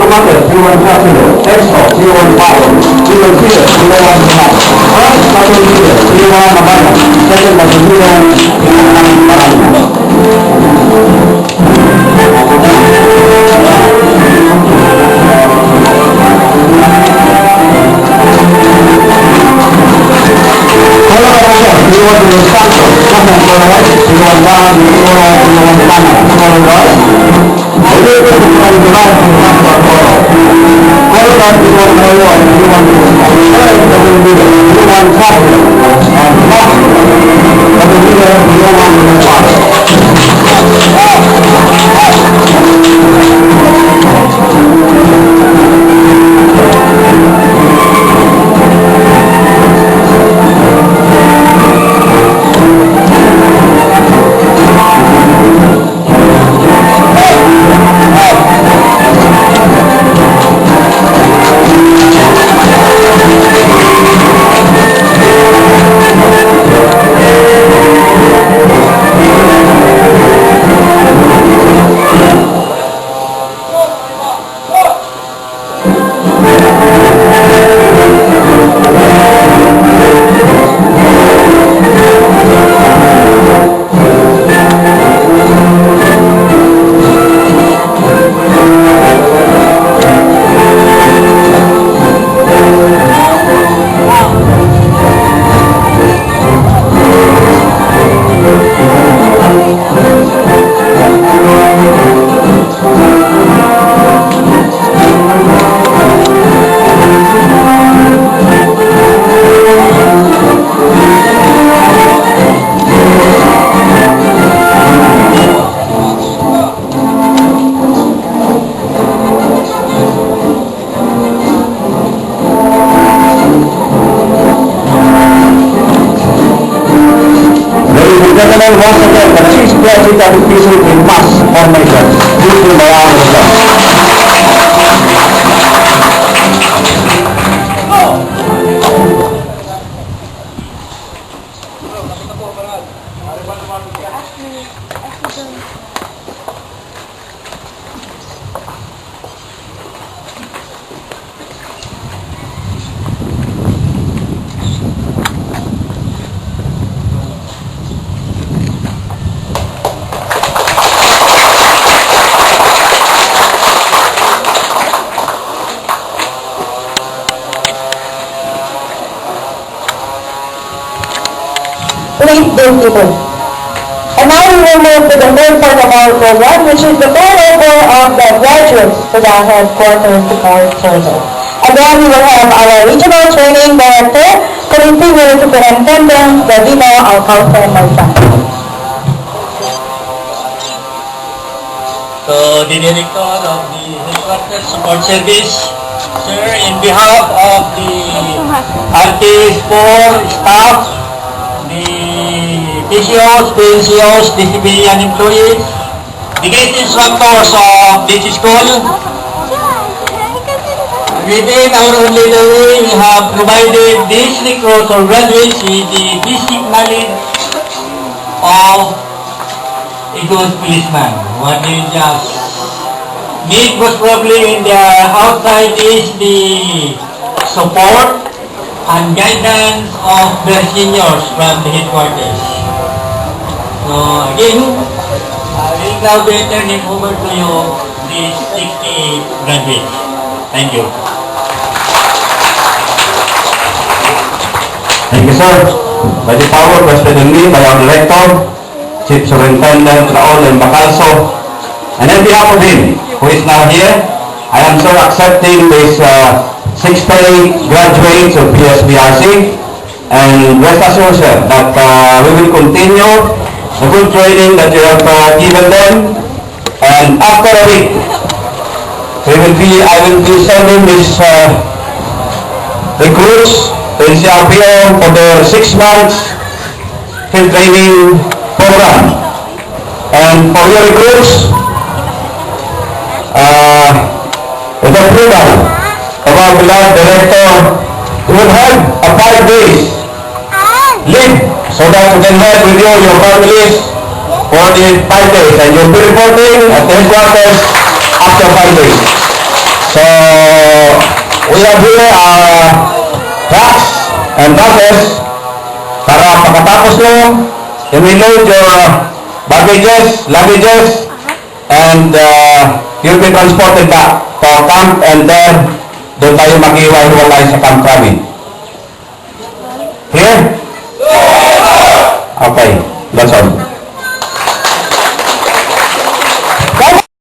Mother, 01 Casino, Expo, 01 Power, 01 Fear, 01 Command, First Battle Leader, 01 Mabana, Second Battalion, 01 Marana. Gentlemen, once again, the chief graduate of the in mass formation. Due to my Please do people. And now we will move to the third part of our program, which is the turnover of the graduates to the headquarters support service. Again, we will have our regional training director, Corinthio Superintendent Davino Alcalce Marta. So, the director of the headquarters support service, sir, in behalf of the RT4 staff, the PCOs, PNCOs, the civilian employees, the gate instructors of this school. Within our own leader, we have provided these recruits or graduates with the basic knowledge of a good policeman. What they just need most probably in their outside is the support and guidance of their seniors from the headquarters. So again, I will now be turning over to you these 60 graduates. Thank you. Thank you, sir. By the power vested in me by our Director, Chief Superintendent Raul M. Bacalso, and on behalf of him, who is now here, I am, sir, accepting this 60 graduates of PSBRC, and rest assured, sir, that we will continue the good training that you have given them, and after a week, I will be sending these recruits to NCRPO for their 6 months field training program. And for your recruits, with approval of our beloved director, we will have a 5 days leave so that you can have with you your families for the 5 days, and you'll be reporting at the headquarters after 5 days. So we have here trucks and buses para pagkatapos nyo, i-reload your luggages, and you'll be transported back to our camp, and then doon tayo mag-iwalay sa Camp Krabi. Here? Okay.